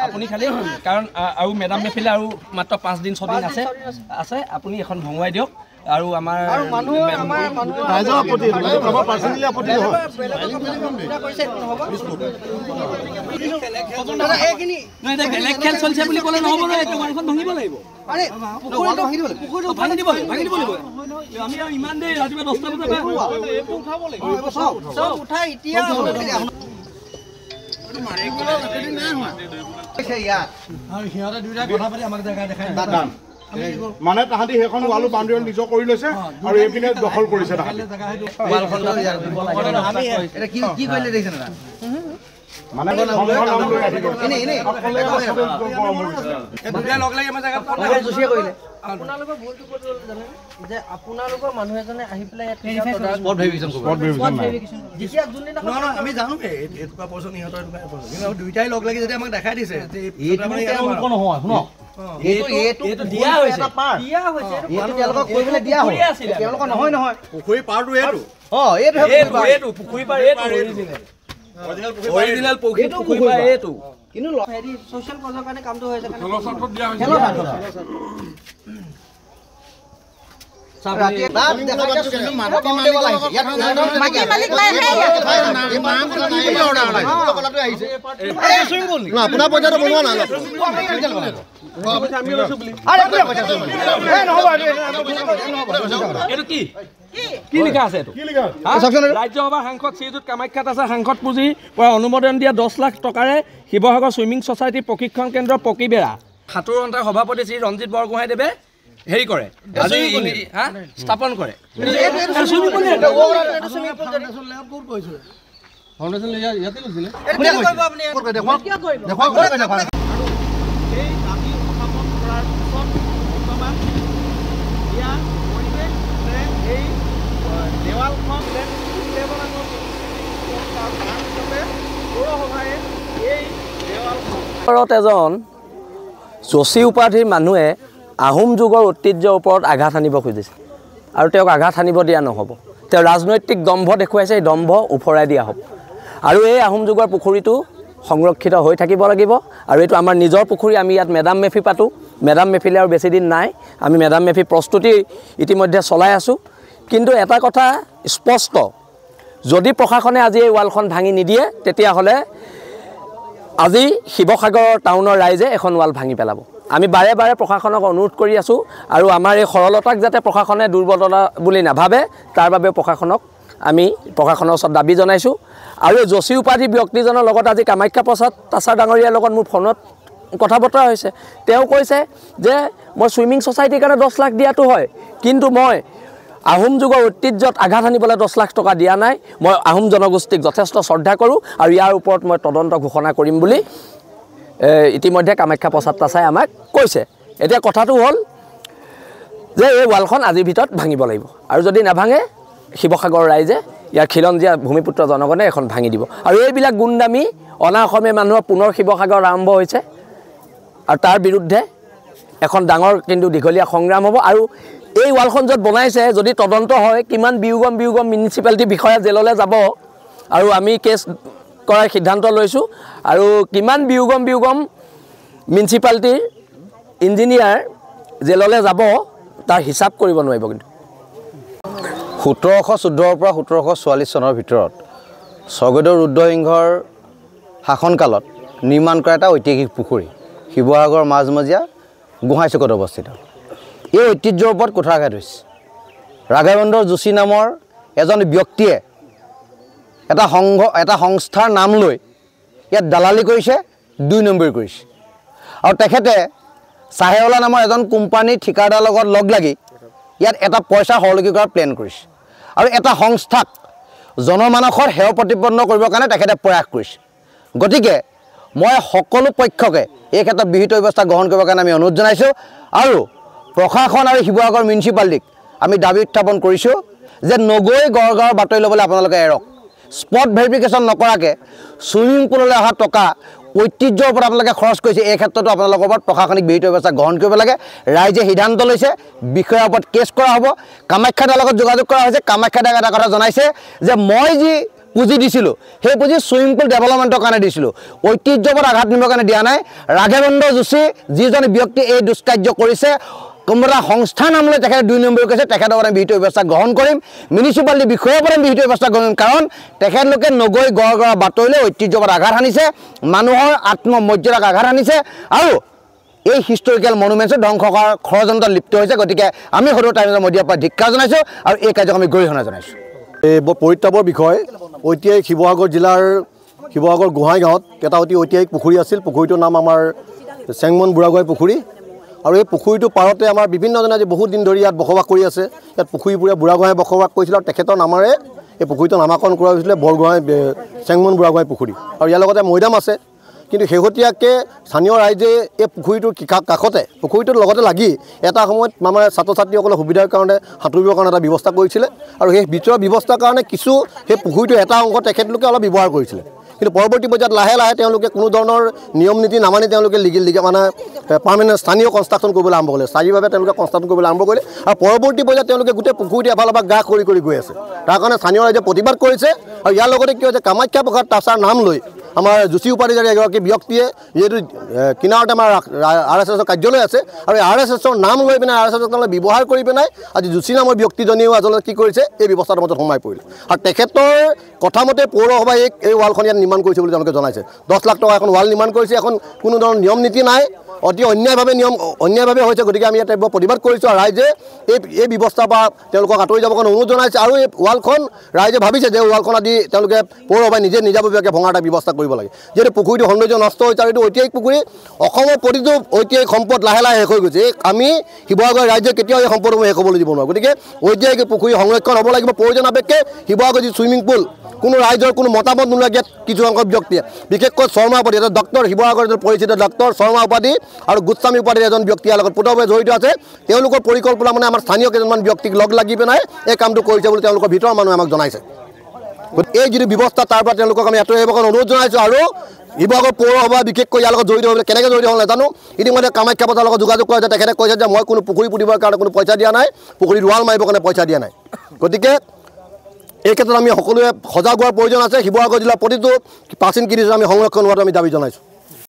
আপুনি খালি কাৰণ আৰু মেডাম মেফিলে আৰু মাত্ৰ 5 দিন 6 দিন আছে আপুনি এখন ভঙুৱাই দিয়ক আৰু আমাৰ ৰাইজৰ আপত্তি আমাৰ পাৰ্চনেলি আপত্তি নহয় বেলেগ খেল চলিছে বুলি ক'লে নহ'ব নহয় এইটো মানখন ভাঙিব লাগিব ভাঙি দিব লাগিব আমি আৰু ইমান দেৰি ৰাতিপুৱা 10টা বজাত এইটো উঠাব লাগিব চব উঠাই এতিয়া সিহঁতে দুইটা কথা পাতি আমাক দেখাই মানে তাহাঁতি সেইখন ৱালো বাউণ্ডেৰী নিজৰ কৰি লৈছে আৰু এইপিনে দখল কৰিছে আপোনালোকৰ মানুহ এজনে আহি পেলাই আমি জানো এটুকা পইচা সিহঁতৰ কিন্তু দুইটাই লগ লাগি যদি আমাক দেখাই দিছে পুখুৰী পাৰটো এইটো পুখুৰী পাৰ অৰিজিনেল পুখুৰী পাৰ এইটো কিন্তু হেৰি সোশ্যাল কজৰ কাৰণে কামটো হৈছে আপোনাৰ পইচাটো বনোৱা নাই কি লিখা আছে ৰাজ্যসভাৰ সাংসদ শ্ৰীযুত কামাখ্যাত আছে সাংসদ পুঁজিৰ পৰা অনুমোদন দিয়া 10 লাখ টকাৰে শিৱসাগৰ ছুইমিং ছ'চাইটি প্ৰশিক্ষণ কেন্দ্ৰ পকীবেৰা সাঁতোৰ সন্থাৰ সভাপতি শ্ৰী ৰঞ্জিত বৰগোহাঁইদেৱে হেৰি কৰে আজি স্থাপন কৰে এজন যোশী উপাধিৰ মানুহে আহোম যুগৰ ঐতিহ্যৰ ওপৰত আঘাত আনিব খুজিছে আৰু তেওঁক আঘাত আনিব দিয়া নহ'ব তেওঁ ৰাজনৈতিক দম্ভ দেখুৱাইছে এই দম্ভ উফৰাই দিয়া হ'ব আৰু এই আহোম যুগৰ পুখুৰীটো সংৰক্ষিত হৈ থাকিব লাগিব আৰু এইটো আমাৰ নিজৰ পুখুৰী আমি ইয়াত মেডাম মেফি পাতোঁ মেডাম মেফিলে আৰু বেছি দিন নাই আমি মেডাম মেফি প্ৰস্তুতি ইতিমধ্যে চলাই আছোঁ কিন্তু এটা কথা স্পষ্ট যদি প্ৰশাসনে আজি এই ৱালখন ভাঙি নিদিয়ে তেতিয়াহ'লে আজি শিৱসাগৰ টাউনৰ ৰাইজে এখন ৱাল ভাঙি পেলাব আমি বাৰে বাৰে প্ৰশাসনক অনুৰোধ কৰি আছোঁ আৰু আমাৰ এই সৰলতাক যাতে প্ৰশাসনে দুৰ্বলতা বুলি নাভাবে তাৰ বাবে আমি প্ৰশাসনৰ ওচৰত দাবী জনাইছোঁ আৰু এই যোশী উপাধি ব্যক্তিজনৰ লগত আজি কামাখ্যা প্ৰসাদ তাছাৰ ডাঙৰীয়াৰ লগত মোৰ ফোনত কথা বতৰা হৈছে তেওঁ কৈছে যে মই ছুইমিং ছ'চাইটিৰ কাৰণে 10 লাখ দিয়াটো হয় কিন্তু মই আহোম যুগৰ ঐতিহ্যত আঘাত আনিবলৈ 10 লাখ টকা দিয়া নাই মই আহোম জনগোষ্ঠীক যথেষ্ট শ্ৰদ্ধা কৰোঁ আৰু ইয়াৰ ওপৰত মই তদন্ত ঘোষণা কৰিম বুলি ইতিমধ্যে কামাখ্যা প্ৰসাদ তাছাই আমাক কৈছে এতিয়া কথাটো হ'ল যে এই ৱালখন আজিৰ ভিতৰত ভাঙিব লাগিব আৰু যদি নাভাঙে শিৱসাগৰ ৰাইজে ইয়াৰ খিলঞ্জীয়া ভূমিপুত্ৰ জনগণে এখন ভাঙি দিব আৰু এইবিলাক গুণ্ডামী অনা অসমীয়া মানুহৰ পুনৰ শিৱসাগৰ আৰম্ভ হৈছে আৰু তাৰ বিৰুদ্ধে এখন ডাঙৰ কিন্তু দীঘলীয়া সংগ্ৰাম হ'ব আৰু এই ৱালখন য'ত বনাইছে যদি তদন্ত হয় কিমান বিয়োগম মিউনিচিপালিটি বিষয়া জেললৈ যাব আৰু আমি কেছ কৰাৰ সিদ্ধান্ত লৈছোঁ আৰু কিমান বিয়োগম মিউনিচিপালিটিৰ ইঞ্জিনিয়াৰ জেললৈ যাব তাৰ হিচাপ কৰিব নোৱাৰিব কিন্তু 1714 পৰা 1744 চনৰ ভিতৰত স্বৰ্গদেউ ৰুদ্ৰসিংহৰ শাসনকালত নিৰ্মাণ কৰা এটা ঐতিহাসিক পুখুৰী শিৱসাগৰ মাজমজিয়া গোহাঁইচুকত অৱস্থিত এই ঐতিহ্যৰ ওপৰত কুঠাৰাঘাত হৈছে ৰাঘৱেন্দ্ৰ যোশী নামৰ এজন ব্যক্তিয়ে এটা সংস্থাৰ নাম লৈ ইয়াত দালালি কৰিছে 2 নম্বৰ কৰিছে আৰু তেখেতে চাহেওলা নামৰ এজন কোম্পানীৰ ঠিকাদাৰৰ লগত লগ লাগি ইয়াত এটা পইচা সৰলকি কৰাৰ প্লেন কৰিছে আৰু এটা সংস্থাক জনমানসৰ হেয় প্ৰতিপন্ন কৰিবৰ কাৰণে তেখেতে প্ৰয়াস কৰিছে গতিকে মই সকলো পক্ষকে এই ক্ষেত্ৰত বিহিত ব্যৱস্থা গ্ৰহণ কৰিবৰ কাৰণে আমি অনুৰোধ জনাইছোঁ আৰু প্ৰশাসন আৰু শিৱসাগৰ মিউনিচিপালিটিক আমি দাবী উত্থাপন কৰিছোঁ যে নগৈ গড়গাঁৱৰ বাতৰি ল'বলৈ আপোনালোকে এৰক স্পট ভেৰিফিকেশ্যন নকৰাকৈ ছুইমিং পুললৈ অহা টকা ঐতিহ্যৰ ওপৰত আপোনালোকে খৰচ কৰিছে এই ক্ষেত্ৰতো আপোনালোকৰ ওপৰত প্ৰশাসনিক বিহিত ব্যৱস্থা গ্ৰহণ কৰিব লাগে ৰাইজে সিদ্ধান্ত লৈছে বিষয়াৰ ওপৰত কেছ কৰা হ'ব কামাখ্যাদাৰ লগত যোগাযোগ কৰা হৈছে কামাখ্যাদাক এটা কথা জনাইছে যে মই যি পুঁজি দিছিলোঁ সেই পুঁজি ছুইমিং পুল ডেভেলপমেণ্টৰ কাৰণে দিছিলোঁ ঐতিহ্যপদ আঘাত নিবৰ কাৰণে দিয়া নাই ৰাঘৱেন্দ্ৰ যোশী যিজন ব্যক্তি এই দুষ্কাৰ্য কৰিছে কোনোবা সংস্থাৰ নাম লৈ তেখেতে 2 নম্বৰ কৈছে তেখেতৰ কাৰণে বিহিত ব্যৱস্থা গ্ৰহণ কৰিম মিউনিচিপালিটি বিষয়াৰ পৰা বিহিত ব্যৱস্থা গ্ৰহণ কৰিম কাৰণ তেখেতলোকে নগৈ গড় গড় বাতৰিলৈ ঐতিহ্যপদ আঘাত সানিছে মানুহৰ আত্মমৰ্যাদাক আঘাত সানিছে আৰু এই হিষ্টৰিকেল মনুমেণ্টছ ধ্বংস কৰাৰ ষড়যন্ত্ৰত লিপ্ত হৈছে গতিকে আমি সদৌ টাইমছ মিডিয়াৰ পৰা ধিক্কাৰ জনাইছোঁ আৰু এই কাৰ্যক আমি গৰিহণা জনাইছোঁ এই পৰিত্ৰাপৰ বিষয় ঐতিহাসিক শিৱসাগৰ জিলাৰ শিৱসাগৰ গোহাঁই গাঁৱত এটা অতি ঐতিহাসিক পুখুৰী আছিল পুখুৰীটোৰ নাম আমাৰ চেংমন বুঢ়াগোহাঁই পুখুৰী আৰু এই পুখুৰীটোৰ পাৰতে আমাৰ বিভিন্নজনে আজি বহুত দিন ধৰি ইয়াত বসবাস কৰি আছে ইয়াত পুখুৰীবোৰে বুঢ়াগোহাঁই বসবাস কৰিছিল আৰু তেখেতৰ নামেৰে এই পুখুৰীটো নামাকৰণ কৰা হৈছিলে বৰগোহাঁই চেংমন বুঢ়াগোহাঁই পুখুৰী আৰু ইয়াৰ লগতে মৈদাম আছে কিন্তু শেহতীয়াকৈ স্থানীয় ৰাইজে এই পুখুৰীটোৰ কাষতে পুখুৰীটোৰ লগতে লাগি এটা সময়ত আমাৰ ছাত্ৰ ছাত্ৰীসকলৰ সুবিধাৰ কাৰণে সাঁতুৰিবৰ কাৰণে এটা ব্যৱস্থা কৰিছিলে আৰু সেই ভিতৰৰ ব্যৱস্থাৰ কাৰণে কিছু সেই পুখুৰীটোৰ এটা অংশ তেখেতলোকে অলপ ব্যৱহাৰ কৰিছিলে কিন্তু পৰৱৰ্তী পৰ্যায়ত লাহে লাহে তেওঁলোকে কোনো ধৰণৰ নিয়ম নীতি নামানি তেওঁলোকে মানে পাৰ্মানেণ্ট স্থানীয় কনষ্ট্ৰাকশ্যন কৰিবলৈ আৰম্ভ কৰিলে স্থায়ীভাৱে তেওঁলোকে কনষ্ট্ৰাকশ্যন কৰিবলৈ আৰম্ভ কৰিলে আৰু পৰৱৰ্তী পৰ্যায়ত তেওঁলোকে গোটেই পুখুৰীটো এফালৰ পৰা গা কৰি গৈ আছে তাৰ কাৰণে স্থানীয় ৰাইজে প্ৰতিবাদ কৰিছে আৰু ইয়াৰ লগতে কি হৈছে কামাখ্যা প্ৰসাদ তাছাৰ নাম লৈ আমাৰ যোশী উপাধিধাৰী এগৰাকী ব্যক্তিয়ে যিহেতু কিনাৰতে আমাৰ RSSৰ কাৰ্যালয় আছে আৰু RSSৰ নাম লৈ পিনে RSSক ব্যৱহাৰ কৰি পিনাই আজি যোশী নামৰ ব্যক্তিজনেও আচলতে কি কৰিছে এই ব্যৱস্থাটোৰ মাজত সোমাই পৰিলে আৰু তেখেতৰ কথামতে পৌৰসভাই এই ৱালখন ইয়াত নিৰ্মাণ কৰিছে বুলি তেওঁলোকে জনাইছে 10 লাখ টকা এখন ৱাল নিৰ্মাণ কৰিছে এখন কোনো ধৰণৰ নিয়ম নীতি নাই অতি অন্যায়ভাৱে হৈছে গতিকে আমি ইয়াত প্ৰতিবাদ কৰিছোঁ আৰু ৰাইজে এই ব্যৱস্থাৰ পৰা তেওঁলোকক আঁতৰি যাবৰ কাৰণে অনুৰোধ জনাইছে আৰু এই ৱালখন ৰাইজে ভাবিছে যে ৱালখন আদি তেওঁলোকে পৌৰসভাই নিজে নিজাববীয়াকৈ ভঙাৰ এটা ব্যৱস্থা কৰিব লাগে যিহেতু পুখুৰীটো সৌন্দৰ্য নষ্ট হৈছে আৰু এইটো ঐতিহাসিক পুখুৰী অসমৰ প্ৰতিটো ঐতিহাসিক সম্পদ লাহে লাহে শেষ হৈ গৈছে আমি শিৱসাগৰ ৰাইজে কেতিয়াও এই সম্পদসমূহ শেষ হ'বলৈ দিব নোৱাৰোঁ গতিকে ঐতিহাসিক পুখুৰী সংৰক্ষণ হ'ব লাগিব প্ৰয়োজন সাপেক্ষে শিৱসাগৰ যি ছুইমিং পুল কোনো ৰাইজৰ কোনো মতামত নোলোৱাকৈ কিছু সংখ্যক ব্যক্তিয়ে বিশেষকৈ শৰ্মা উপাধি এটা ডক্টৰ শিৱসাগৰ এজন পৰিচিত ডক্টৰ শৰ্মা উপাধি আৰু গোস্বামী উপাধিৰ এজন ব্যক্তি ইয়াৰ লগত পুতভাৱে জড়িত আছে তেওঁলোকৰ পৰিকল্পনা মানে আমাৰ স্থানীয় কেইজনমান ব্যক্তিক লগ লাগি পেলাই এই কামটো কৰিছে বুলি তেওঁলোকৰ ভিতৰৰ মানুহে আমাক জনাইছে এই যিটো ব্যৱস্থা তাৰ পৰা তেওঁলোকক আমি আঁতৰি আহিবৰ কাৰণে অনুৰোধ জনাইছোঁ আৰু শিৱসাগৰ পৌৰসভা বিশেষকৈ ইয়াৰ লগত জড়িত হ'বলৈ কেনেকৈ জড়িত হ'ল নাজানো ইতিমধ্যে কামাখ্যা পথাৰৰ লগত যোগাযোগ কৰা হৈছে তেখেতে কৈছে যে মই কোনো পুখুৰী পুতিবৰ কাৰণে কোনো পইচা দিয়া নাই পুখুৰীত ৱাল মাৰিবৰ কাৰণে পইচা দিয়া নাই গতিকে এই ক্ষেত্ৰত আমি সকলোৱে সজাগ হোৱাৰ প্ৰয়োজন আছে শিৱসাগৰ জিলাৰ প্ৰতিটো প্ৰাচীন কীৰ্তি আমি সংৰক্ষণ হোৱাটো আমি দাবী জনাইছোঁ